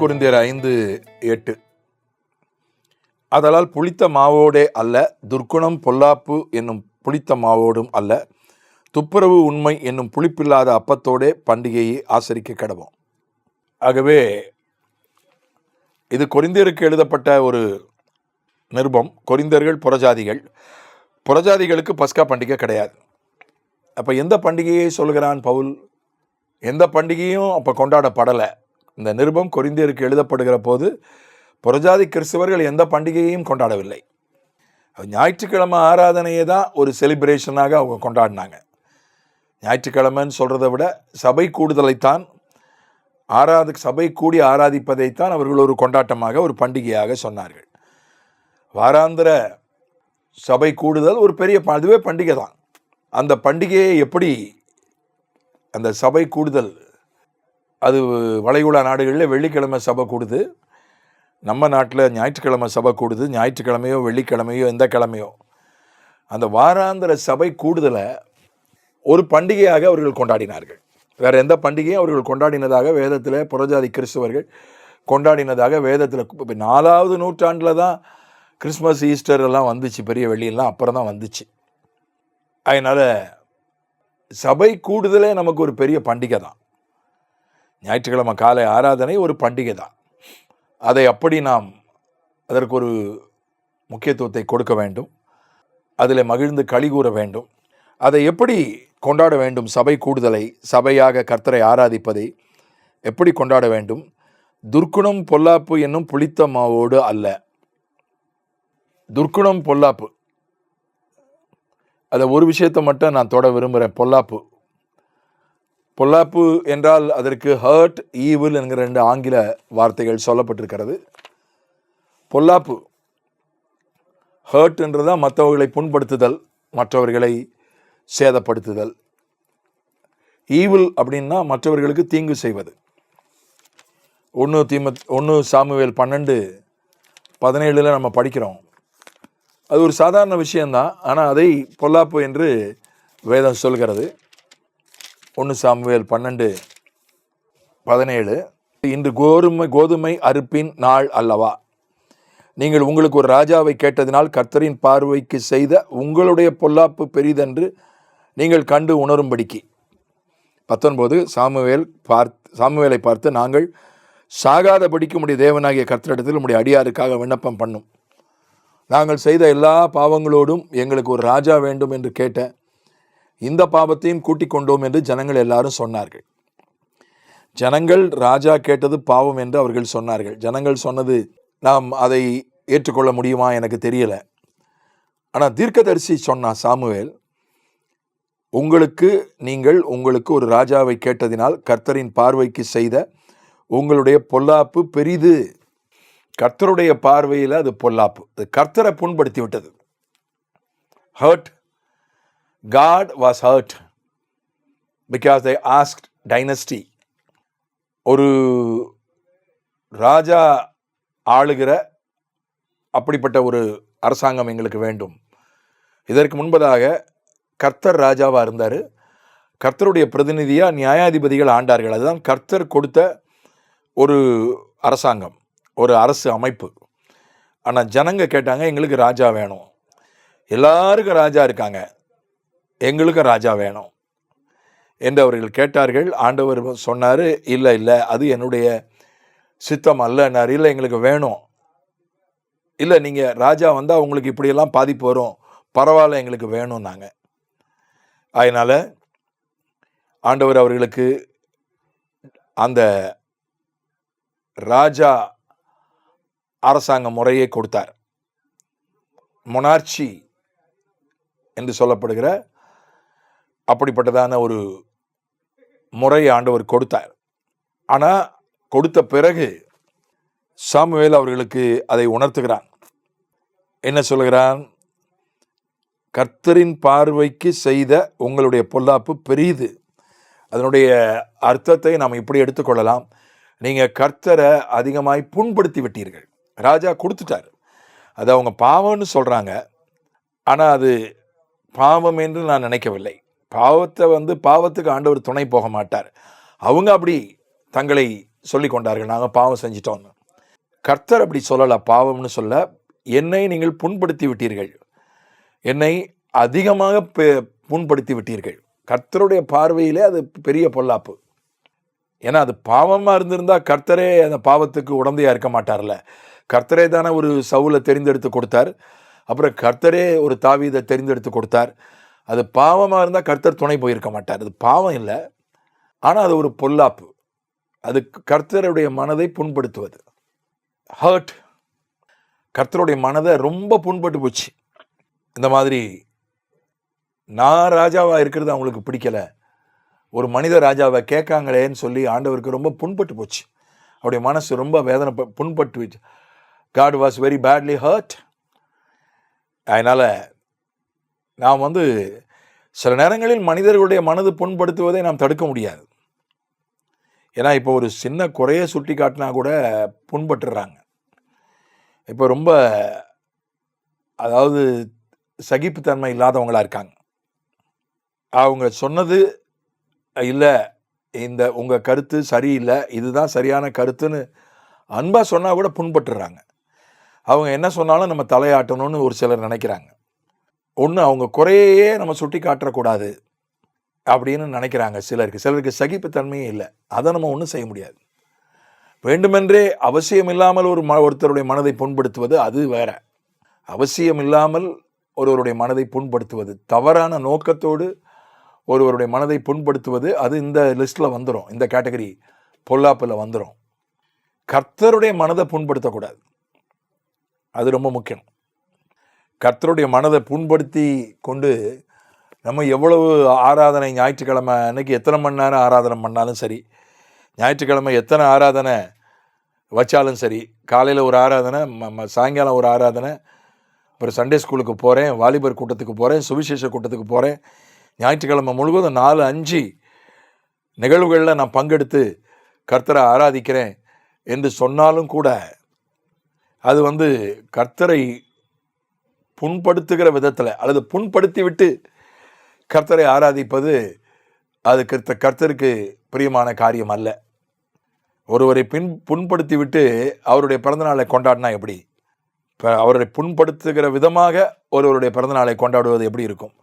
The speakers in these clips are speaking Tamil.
கொரிந்தியர் 5:8. அதலால் புளித்த மாவோடே அல்ல, துர்க்குணம் பொல்லாப்பு என்னும் புளித்த மாவோடும் அல்ல, துப்புரவு உண்மை என்னும் புளிப்பில்லாத அப்பத்தோடே பண்டிகையை ஆசரிக்க கடவோம். ஆகவே இது கொரிந்தியருக்கு எழுதப்பட்ட ஒரு நிருபம். கொரிந்தியர்கள் புறஜாதிகளுக்கு பஸ்கா பண்டிகை கிடையாது. அப்போ எந்த பண்டிகையை சொல்கிறான் பவுல்? எந்த பண்டிகையும் அப்போ கொண்டாடப்படலை. இந்த நிருபம் கொரிந்தியருக்கு எழுதப்படுகிற போது புறஜாதி கிறிஸ்தவர்கள் எந்த பண்டிகையையும் கொண்டாடவில்லை. ஞாயிற்றுக்கிழமை ஆராதனையை தான் ஒரு செலிப்ரேஷனாக அவங்க கொண்டாடினாங்க. ஞாயிற்றுக்கிழமைன்னு சொல்கிறத விட சபை கூடுதலைத்தான், சபை கூடி ஆராதிப்பதைத்தான் அவர்கள் ஒரு கொண்டாட்டமாக, ஒரு பண்டிகையாக சொன்னார்கள். வாராந்திர சபை கூடுதல் ஒரு பெரிய அதுவே பண்டிகை தான். அந்த பண்டிகையை எப்படி அந்த சபை கூடுதல், அது வளைகுடா நாடுகளில் வெள்ளிக்கிழமை சபை கூடுது, நம்ம நாட்டில் ஞாயிற்றுக்கிழமை சபை கூடுது. ஞாயிற்றுக்கிழமையோ வெள்ளிக்கிழமையோ எந்த கிழமையோ அந்த வாராந்திர சபை கூடுதலை ஒரு பண்டிகையாக அவர்கள் கொண்டாடினார்கள். வேறு எந்த பண்டிகையும் அவர்கள் கொண்டாடினதாக வேதத்தில் புறஜாதி கிறிஸ்தவர்கள் கொண்டாடினதாக வேதத்தில் 4வது நூற்றாண்டில் தான் கிறிஸ்மஸ், ஈஸ்டர் எல்லாம் வந்துச்சு. பெரிய வெள்ளியெல்லாம் அப்புறம் தான் வந்துச்சு. அதனால் சபை கூடுதலே நமக்கு ஒரு பெரிய பண்டிகை தான். ஞாயிற்றுக்கிழமை காலை ஆராதனை ஒரு பண்டிகை தான். அதை அப்படி நாம் அதற்கு ஒரு முக்கியத்துவத்தை கொடுக்க வேண்டும். அதில் மகிழ்ந்து களி கூற வேண்டும். அதை எப்படி கொண்டாட வேண்டும்? சபை கூடுதலை, சபையாக கர்த்தரை ஆராதிப்பதை எப்படி கொண்டாட வேண்டும்? துர்க்குணம் பொல்லாப்பு என்னும் புளித்த மாவோடு அல்ல. துர்க்குணம் பொல்லாப்பு, அதை ஒரு விஷயத்தை மட்டும் நான் தொட விரும்புகிறேன். பொல்லாப்பு என்றால் அதற்கு ஹர்ட், ஈவில் என்கிற 2 ஆங்கில வார்த்தைகள் சொல்லப்பட்டிருக்கிறது. பொல்லாப்பு, ஹர்ட் என்றதான் மற்றவர்களை புண்படுத்துதல், மற்றவர்களை சேதப்படுத்துதல். ஈவில் அப்படின்னா மற்றவர்களுக்கு தீங்கு செய்வது. 1 சாமுவேல் 12:17 நம்ம படிக்கிறோம். அது ஒரு சாதாரண விஷயந்தான், ஆனால் அதை பொல்லாப்பு என்று வேதம் சொல்கிறது. 1 சாமுவேல் 12:17, இன்று கோதுமை அறுப்பின் நாள் அல்லவா? நீங்கள் உங்களுக்கு ஒரு ராஜாவை கேட்டதினால் கர்த்தரின் பார்வைக்கு செய்த உங்களுடைய பொல்லாப்பு பெரிதென்று நீங்கள் கண்டு உணரும்படிக்கு. 19, சாமுவேலை பார்த்து, நாங்கள் சாகாதபடிக்கு உம்முடைய தேவனாகிய கர்த்தரிடத்தில் உம்முடைய அடியாருக்காக விண்ணப்பம் பண்ணும். நாங்கள் செய்த எல்லா பாவங்களோடும் எங்களுக்கு ஒரு ராஜா வேண்டும் என்று கேட்ட இந்த பாவத்தையும் கூட்டிக் கொண்டோம் என்று ஜனங்கள் எல்லாரும் சொன்னார்கள். ஜனங்கள் ராஜா கேட்டது பாவம் என்று அவர்கள் சொன்னார்கள். ஜனங்கள் சொன்னது நாம் அதை ஏற்றுக்கொள்ள முடியுமா எனக்கு தெரியல. ஆனால் தீர்க்கதரிசி சொன்னா சாமுவேல், உங்களுக்கு ஒரு ராஜாவை கேட்டதினால் கர்த்தரின் பார்வைக்கு செய்த உங்களுடைய பொல்லாப்பு பெரிது. கர்த்தருடைய பார்வையில் அது பொல்லாப்பு, அது கர்த்தரை புண்படுத்தி விட்டது. Hurt, God was hurt because they asked dynasty. ஒரு ராஜா ஆளுகிற அப்படிப்பட்ட ஒரு அரசாங்கம் எங்களுக்கு வேண்டும். இதற்கு முன்பதாக கர்த்தர் ராஜாவாக இருந்தார். கர்த்தருடைய பிரதிநிதியாக நியாயாதிபதிகள் ஆண்டார்கள். அதுதான் கர்த்தர் கொடுத்த ஒரு அரசாங்கம், ஒரு அரசு அமைப்பு. ஆனால் ஜனங்க கேட்டாங்க, எங்களுக்கு ராஜா வேணும். எல்லாருக்கும் ராஜா இருக்காங்க, எங்களுக்கு ராஜா வேணும் என்று அவர்கள் கேட்டார்கள். ஆண்டவர் சொன்னார், இல்லை அது என்னுடைய சித்தம் அல்லன்னார். இல்லை, எங்களுக்கு வேணும். இல்லை, நீங்கள் ராஜா வந்தால் உங்களுக்கு இப்படியெல்லாம் பாதிப்பு வரும், பரவாயில்ல எங்களுக்கு வேணும் நாங்கள். அதனால் ஆண்டவர் அவர்களுக்கு அந்த ராஜா அரசாங்க முறையை கொடுத்தார். மொனார்ச்சி என்று சொல்லப்படுகிற அப்படிப்பட்டதான ஒரு முறையை ஆண்டவர் கொடுத்தார். ஆனால் கொடுத்த பிறகு சாமுவேல் அவர்களுக்கு அதை உணர்த்துகிறான். என்ன சொல்கிறான்? கர்த்தரின் பார்வைக்கு செய்த உங்களுடைய பொல்லாப்பு பெரிது. அதனுடைய அர்த்தத்தை நாம் இப்படி எடுத்துக்கொள்ளலாம், நீங்கள் கர்த்தரை அதிகமாய் புண்படுத்தி விட்டீர்கள். ராஜா கொடுத்துட்டார், அது அவங்க பாவம்னு சொல்கிறாங்க. ஆனால் அது பாவம் என்று நான் நினைக்கவில்லை. பாவத்துக்கு ஆண்டவர் துணை போக மாட்டார். அவங்க அப்படி தங்களை சொல்லி கொண்டார்கள், நாங்கள் பாவம் செஞ்சிட்டோம்னு. கர்த்தர் அப்படி சொல்லலை, பாவம்னு சொல்ல, என்னை நீங்கள் புண்படுத்தி விட்டீர்கள், என்னை அதிகமாக புண்படுத்தி விட்டீர்கள். கர்த்தருடைய பார்வையிலே அது பெரிய பொல்லாப்பு. ஏன்னா அது பாவமாக இருந்திருந்தால் கர்த்தரே அந்த பாவத்துக்கு உடந்தையாக இருக்க மாட்டார்ல. கர்த்தரே தானே ஒரு சவுலை தெரிந்தெடுத்து கொடுத்தார், அப்புறம் கர்த்தரே ஒரு தாவீதை தெரிந்தெடுத்து கொடுத்தார். அது பாவமாக இருந்தால் கர்த்தர் துணை போயிருக்க மாட்டார். அது பாவம் இல்லை, ஆனால் அது ஒரு பொல்லாப்பு. அது கர்த்தருடைய மனதை புண்படுத்துவது, ஹர்ட். கர்த்தருடைய மனதை ரொம்ப புண்பட்டு போச்சு. இந்த மாதிரி நான் ராஜாவாக இருக்கிறது அவங்களுக்கு பிடிக்கலை, ஒரு மனித ராஜாவை கேட்காங்களேன்னு சொல்லி ஆண்டவருக்கு ரொம்ப புண்பட்டு போச்சு. அவருடைய மனசு ரொம்ப வேதனை புண்பட்டு போச்சு. God was very badly hurt. அதனால் நாம் சில நேரங்களில் மனிதர்களுடைய மனது புண்படுத்துவதை நாம் தடுக்க முடியாது. ஏன்னா இப்போ ஒரு சின்ன குறையை சுட்டி காட்டினா கூட புண்பட்டுறாங்க. இப்போ ரொம்ப அதாவது சகிப்புத்தன்மை இல்லாதவங்களா இருக்காங்க. அவங்க சொன்னது இல்லை, இந்த உங்கள் கருத்து சரியில்லை, இதுதான் சரியான கருத்துன்னு அன்பாக சொன்னால் கூட புண்பட்டுறாங்க. அவங்க என்ன சொன்னாலும் நம்ம தலையாட்டணும்னு ஒரு சிலர் நினைக்கிறாங்க. ஒன்று அவங்க குறையே நம்ம சுட்டி காட்டக்கூடாது அப்படின்னு நினைக்கிறாங்க சிலருக்கு சகிப்புத்தன்மையே இல்லை. அதை நம்ம ஒன்றும் செய்ய முடியாது. வேண்டுமென்றே அவசியம் இல்லாமல் ஒருத்தருடைய மனதை புண்படுத்துவது அது வேற. அவசியம் இல்லாமல் ஒருவருடைய மனதை புண்படுத்துவது, தவறான நோக்கத்தோடு ஒருவருடைய மனதை புண்படுத்துவது, அது இந்த லிஸ்ட்டில் வந்துடும், இந்த கேட்டகரி பொல்லாப்பில் வந்துடும். கர்த்தருடைய மனதை புண்படுத்தக்கூடாது, அது ரொம்ப முக்கியம். கர்த்தருடைய மனதை புண்படுத்தி கொண்டு நம்ம எவ்வளவு ஆராதனை, ஞாயிற்றுக்கிழமை அன்னைக்கு எத்தனை மணி நேரம் ஆராதனை பண்ணாலும் சரி, ஞாயிற்றுக்கிழமை எத்தனை ஆராதனை வச்சாலும் சரி, காலையில் ஒரு ஆராதனை, சாயங்காலம் ஒரு ஆராதனை, அப்புறம் சண்டே ஸ்கூலுக்கு போகிறேன், வாலிபர் கூட்டத்துக்கு போகிறேன், சுவிசேஷ கூட்டத்துக்கு போகிறேன், ஞாயிற்றுக்கிழமை முழுவதும் 4-5 நிகழ்வுகளில் நான் பங்கெடுத்து கர்த்தரை ஆராதிக்கிறேன் என்று சொன்னாலும் கூட அது கர்த்தரை புண்படுத்துகிற விதத்தில் அல்லது புண்படுத்தி விட்டு கர்த்தரை ஆராதிப்பது அது கர்த்தருக்கு பிரியமான காரியம் அல்ல. ஒருவரை புண்படுத்தி விட்டு அவருடைய பிறந்தநாளை கொண்டாடினா எப்படி? அவருடைய புண்படுத்துகிற விதமாக ஒருவருடைய பிறந்தநாளை கொண்டாடுவது எப்படி இருக்கும்?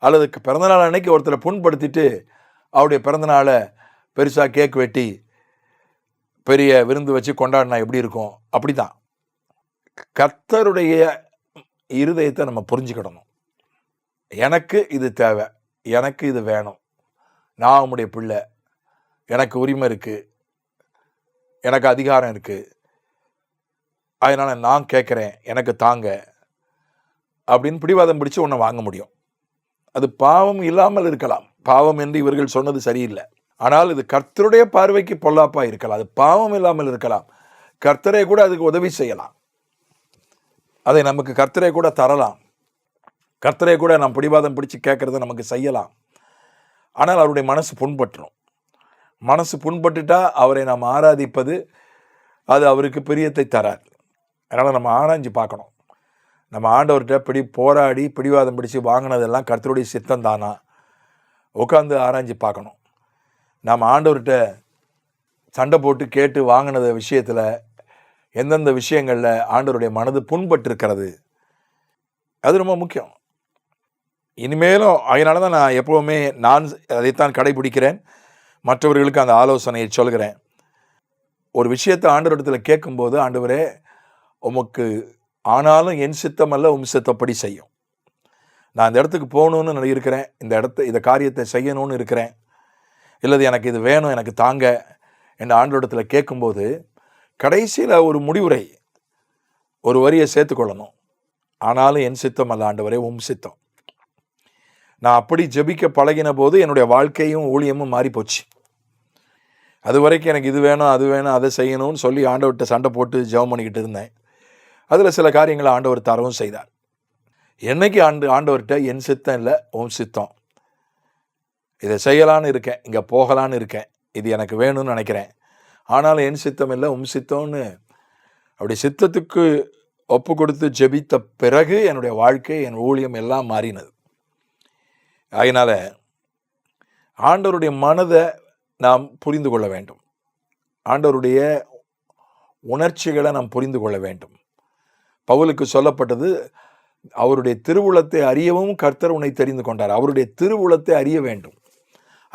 அல்லது பிறந்தநாள் அன்னைக்கு ஒருத்தரை புண்படுத்திட்டு அவருடைய பிறந்தநாளை பெருசாக கேக் வெட்டி பெரிய விருந்து வச்சு கொண்டாடினா எப்படி இருக்கும்? அப்படி தான் கர்த்தருடைய இருதயத்தை நம்ம புரிஞ்சுக்கிடணும். எனக்கு இது தேவை, எனக்கு இது வேணும், நான் உம்முடைய பிள்ளை, எனக்கு உரிமை இருக்குது, எனக்கு அதிகாரம் இருக்குது, அதனால் நான் கேட்குறேன், எனக்கு தாங்க அப்படின்னு பிடிவாதம் பிடிச்சு ஒன்றை வாங்க முடியும். அது பாவம் இல்லாமல் இருக்கலாம், பாவம் என்று இவர்கள் சொன்னது சரியில்லை, ஆனால் இது கர்த்தருடைய பார்வைக்கு பொல்லாப்பாக இருக்கலாம். அது பாவம் இல்லாமல் இருக்கலாம், கர்த்தரை கூட அதுக்கு உதவி செய்யலாம், அதை நமக்கு கர்த்தரை கூட தரலாம், கர்த்தரை கூட நாம் பிடிவாதம் பிடிச்சு கேட்கறத நமக்கு செய்யலாம். ஆனால் அவருடைய மனசு புண்பட்டுரும். மனசு புண்பட்டுட்டா அவரை நாம் ஆராதிப்பது அது அவருக்கு பிரியத்தை தராது. அதனால் நம்ம ஆராய்ஞ்சு பார்க்கணும். நம்ம ஆண்டவர்கிட்ட போராடி பிடிவாதம் பிடிச்சு வாங்கினதெல்லாம் கர்த்தருடைய சித்தம் தானா உட்காந்து ஆராய்ஞ்சு பார்க்கணும். நாம் ஆண்டவர்கிட்ட சண்டை போட்டு கேட்டு வாங்கினத விஷயத்தில் எந்தெந்த விஷயங்களில் ஆண்டவருடைய மனது புண்பட்டு இருக்கிறது, அது ரொம்ப முக்கியம். இனிமேலும் அதனால தான் நான் எப்போவுமே நான் அதைத்தான் கடைபிடிக்கிறேன், மற்றவர்களுக்கு அந்த ஆலோசனையை சொல்கிறேன். ஒரு விஷயத்தை ஆண்டவரிடத்தில் கேட்கும்போது, ஆண்டவரே உமக்கு ஆனாலும் என் சித்தம் அல்ல உம் சித்தப்படி செய்யும், நான் இந்த இடத்துக்கு போகணுன்னு இருக்கிறேன், இந்த காரியத்தை செய்யணும்னு இருக்கிறேன், இல்லது எனக்கு இது வேணும், எனக்கு தாங்க என்று ஆண்டவரிடத்தில் கேட்கும்போது கடைசியில் ஒரு முடிவுரை, ஒரு வரியை சேர்த்துக்கொள்ளணும். ஆனாலும் என் சித்தம் அல்ல ஆண்டவரே உம் சித்தம். நான் அப்படி ஜெபிக்க பழகின போது என்னுடைய வாழ்க்கையும் ஊழியமும் மாறி போச்சு. அது வரைக்கும் எனக்கு இது வேணும், அது வேணும், அதை செய்யணும்னு சொல்லி ஆண்டவர்கிட்ட சண்டை போட்டு ஜெபம் பண்ணிக்கிட்டு இருந்தேன். அதில் சில காரியங்களை ஆண்டவர் தரவும் செய்தார். என்னைக்கு ஆண்டவர்கிட்ட என் சித்தம் இல்லை உம் சித்தம், இதை செய்யலான்னு இருக்கேன், இங்கே போகலான்னு இருக்கேன், இது எனக்கு வேணும்னு நினைக்கிறேன், ஆனாலும் என் சித்தம் இல்லை உம் சித்தம்னு அப்படி சித்தத்துக்கு ஒப்பு கொடுத்து ஜெபித்த பிறகு என்னுடைய வாழ்க்கை, என் ஊழியம் எல்லாம் மாறினது. அதனால் ஆண்டவருடைய மனதை நாம் புரிந்து கொள்ள வேண்டும். ஆண்டவருடைய உணர்ச்சிகளை நாம் புரிந்து கொள்ள வேண்டும். பவுலுக்கு சொல்லப்பட்டது, அவருடைய திருவுளத்தை அறியவும் கர்த்தர் உன்னை தெரிந்து கொண்டார். அவருடைய திருவுளத்தை அறிய வேண்டும்.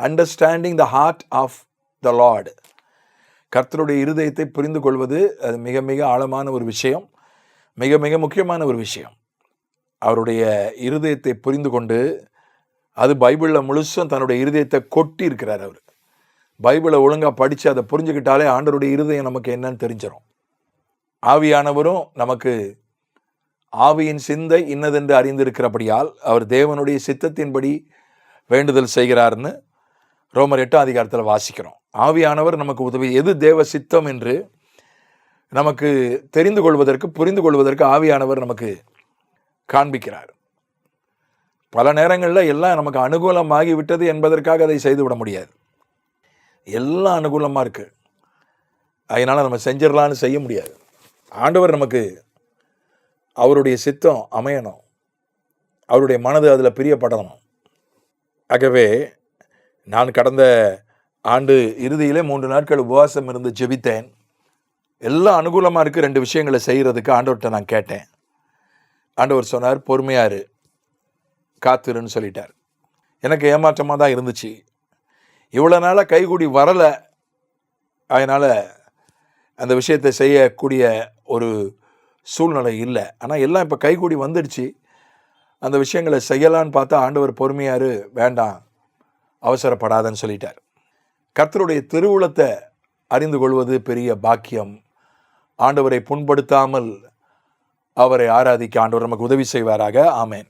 Understanding the heart of the Lord. கர்த்தருடைய இருதயத்தை புரிந்து கொள்வது அது மிக மிக ஆழமான ஒரு விஷயம், மிக மிக முக்கியமான ஒரு விஷயம். அவருடைய இருதயத்தை புரிந்து கொண்டு, அது பைபிளில் முழுசும் தன்னுடைய இருதயத்தை கொட்டி இருக்கிறார். அவர் பைபிளை ஒழுங்காக படித்து அதை புரிஞ்சுக்கிட்டாலே ஆண்டவருடைய இருதயம் நமக்கு என்னன்னு தெரிஞ்சிடும். ஆவியானவரும் நமக்கு ஆவியின் சிந்தை இன்னதென்று அறிந்திருக்கிறபடியால் அவர் தேவனுடைய சித்தத்தின்படி வேண்டுதல் செய்கிறார்னு ரோமர் 8ஆம் அதிகாரத்தில் வாசிக்கிறோம். ஆவியானவர் நமக்கு உதவி, எது தேவ சித்தம் என்று நமக்கு தெரிந்து கொள்வதற்கு, புரிந்து கொள்வதற்கு ஆவியானவர் நமக்கு காண்பிக்கிறார். பல நேரங்களில் எல்லாம் நமக்கு அனுகூலமாகி விட்டது என்பதற்காக அதை செய்துவிட முடியாது. எல்லாம் அனுகூலமாக இருக்குது, அதனால் நம்ம செஞ்சிடலான்னு செய்ய முடியாது. ஆண்டவர் நமக்கு அவருடைய சித்தம் அமையணும், அவருடைய மனது அதில் பிரியப்படணும். ஆகவே நான் கடந்த ஆண்டு இறுதியிலே 3 நாட்கள் உபவாசம் இருந்து ஜெபித்தேன். எல்லாம் அனுகூலமாக இருக்குது. 2 விஷயங்களை செய்கிறதுக்கு ஆண்டவர்கிட்ட நான் கேட்டேன். ஆண்டவர் சொன்னார், பொறுமையாரு, காத்துருன்னு சொல்லிட்டார். எனக்கு ஏமாற்றமாக தான் இருந்துச்சு. இவ்வளோ நாளாக கைகூடி வரலை, அதனால் அந்த விஷயத்தை செய்யக்கூடிய ஒரு சூழ்நிலை இல்லை. ஆனால் எல்லாம் இப்போ கைகூடி வந்துடுச்சு. அந்த விஷயங்களை செய்யலான்னு பார்த்தா ஆண்டவர் பொறுமையாரு, வேண்டாம், அவசரப்படாதன்னு சொல்லிட்டார். கர்த்தருடைய திருவுளத்தை அறிந்து கொள்வது பெரிய பாக்கியம். ஆண்டவரை புண்படுத்தாமல் அவரை ஆராதிக்க ஆண்டவர் நமக்கு உதவி செய்வாராக. ஆமென்.